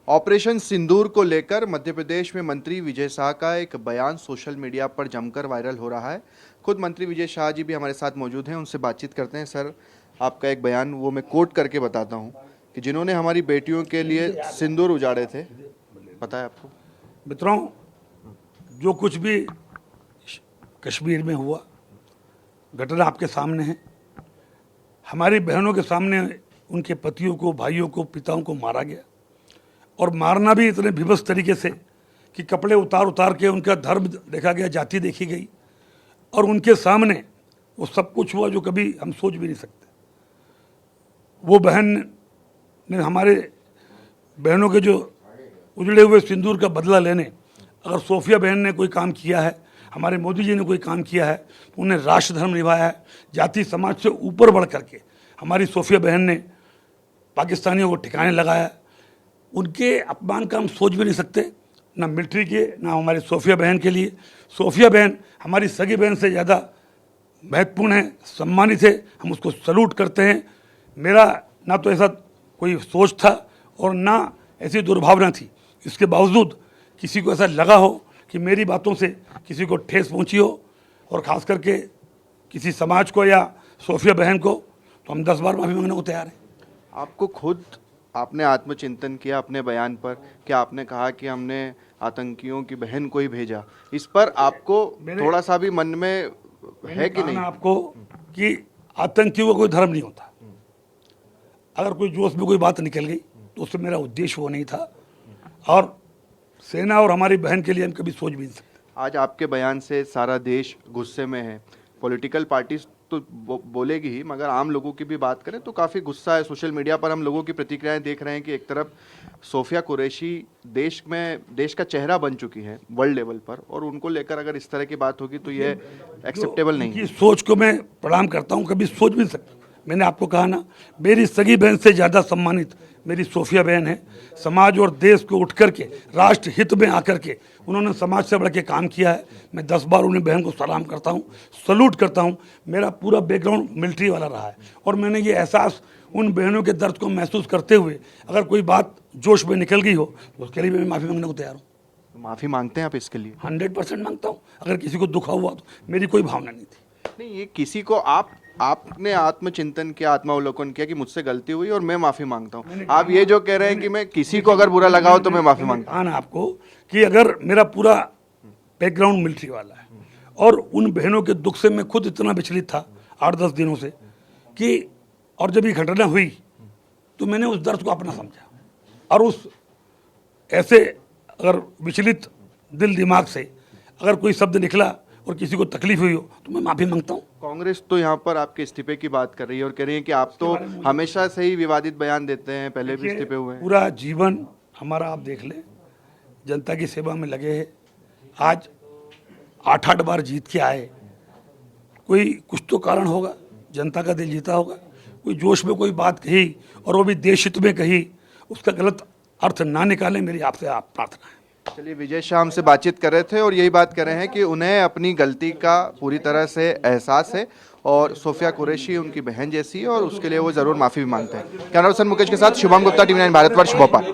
Operation सिंदूर को लेकर मध्य प्रदेश में मंत्री विजय शाह का एक बयान सोशल मीडिया पर जमकर वायरल हो रहा है। खुद मंत्री विजय शाह जी भी हमारे साथ मौजूद हैं, उनसे बातचीत करते हैं। सर, आपका एक बयान वो मैं कोट करके बताता हूं कि जिन्होंने हमारी बेटियों के लिए सिंदूर उजाड़े थे, पता है आपको? मित्रों, जो कुछ भी कश्मीर में हुआ घटना आपके सामने है। हमारी बहनों के सामने उनके पतियों को, भाइयों को, पिताओं को मारा गया, और मारना भी इतने विभत्स तरीके से कि कपड़े उतार उतार के उनका धर्म देखा गया, जाति देखी गई, और उनके सामने वो सब कुछ हुआ जो कभी हम सोच भी नहीं सकते। वो बहन ने हमारे बहनों के जो उजड़े हुए सिंदूर का बदला लेने, अगर सोफिया बहन ने कोई काम किया है, हमारे मोदी जी ने कोई काम किया है, तो उन्हें राष्ट्र धर्म निभाया है। जाति समाज से ऊपर बढ़ करके हमारी सोफिया बहन ने पाकिस्तानियों को ठिकाने लगाया। उनके अपमान का हम सोच भी नहीं सकते, ना मिलिट्री के, ना हमारी सोफिया बहन के लिए। सोफिया बहन हमारी सगी बहन से ज़्यादा महत्वपूर्ण है, सम्मानित है, हम उसको सलूट करते हैं। मेरा ना तो ऐसा कोई सोच था और ना ऐसी दुर्भावना थी। इसके बावजूद किसी को ऐसा लगा हो कि मेरी बातों से किसी को ठेस पहुंची हो, और ख़ास करके किसी समाज को या सोफिया बहन को, तो हम 10 बार माफ़ी मांगने को तैयार हैं। आपको खुद आपने आत्मचिंतन किया अपने बयान पर कि आपने कहा कि हमने आतंकियों की बहन को ही भेजा, इस पर आपको थोड़ा सा भी मन में है कि नहीं? आपको कि आतंकियों का कोई धर्म नहीं होता। अगर कोई जोश में कोई बात निकल गई तो उससे मेरा उद्देश्य वो नहीं था, और सेना और हमारी बहन के लिए हम कभी सोच भी नहीं सकते। आज आपके बयान से सारा देश गुस्से में है। पॉलिटिकल पार्टीज तो बोलेगी ही, मगर आम लोगों की भी बात करें तो काफ़ी गुस्सा है। सोशल मीडिया पर हम लोगों की प्रतिक्रियाएं देख रहे हैं कि एक तरफ सोफिया कुरैशी देश का चेहरा बन चुकी है वर्ल्ड लेवल पर, और उनको लेकर अगर इस तरह की बात होगी तो ये एक्सेप्टेबल नहीं है। सोच को मैं प्रणाम करता हूँ, कभी सोच भी नहीं सकता। मैंने आपको कहा ना, मेरी सगी बहन से ज़्यादा सम्मानित मेरी सोफिया बहन है। समाज और देश को उठ करके राष्ट्र हित में आकर के उन्होंने समाज से बढ़ के काम किया है। मैं 10 बार उन्हें बहन को सलाम करता हूँ, सलूट करता हूँ। मेरा पूरा बैकग्राउंड मिलिट्री वाला रहा है, और मैंने ये एहसास उन बहनों के दर्द को महसूस करते हुए, अगर कोई बात जोश में निकल गई हो तो उसके लिए मैं माफ़ी मांगने को तैयार हूँ। माफ़ी मांगते हैं आप इसके लिए? 100% मांगता हूँ। अगर किसी को दुखा हुआ तो मेरी कोई भावना नहीं थी। नहीं, ये किसी को आपने आत्मचिंतन किया, आत्मावलोकन किया कि मुझसे गलती हुई और मैं माफी मांगता हूँ। आप ये जो कह रहे हैं कि मैं किसी को अगर बुरा लगा हो तो मैं माफी मांगता हूँ। ना आपको कि अगर मेरा पूरा बैकग्राउंड मिलिट्री वाला है, और उन बहनों के दुख से मैं खुद इतना विचलित था 8-10 दिनों से कि, और जब ये घटना हुई तो मैंने उस दर्द को अपना समझा, और उस ऐसे अगर विचलित दिल दिमाग से अगर कोई शब्द निकला और किसी को तकलीफ हुई हो तो मैं माफ़ी मांगता हूँ। कांग्रेस तो यहाँ पर आपके इस्तीफे की बात कर रही है और कह रही है कि आप तो हमेशा से ही विवादित बयान देते हैं, पहले भी इस्तीफे हुए हैं। पूरा जीवन हमारा आप देख लें, जनता की सेवा में लगे हैं। आज 8-8 बार जीत के आए, कोई कुछ तो कारण होगा, जनता का दिल जीता होगा। कोई जोश में कोई बात कही और वो भी देश हित में कही, उसका गलत अर्थ ना निकालें, मेरी आपसे प्रार्थना है। चलिए, विजय शाह हमसे बातचीत कर रहे थे और यही बात कर रहे हैं कि उन्हें अपनी गलती का पूरी तरह से एहसास है, और सोफिया कुरैशी उनकी बहन जैसी है और उसके लिए वो जरूर माफी भी मांगते हैं। कैमरा पर्सन मुकेश के साथ शुभम गुप्ता, टीवी 9 भारतवर्ष, भोपाल।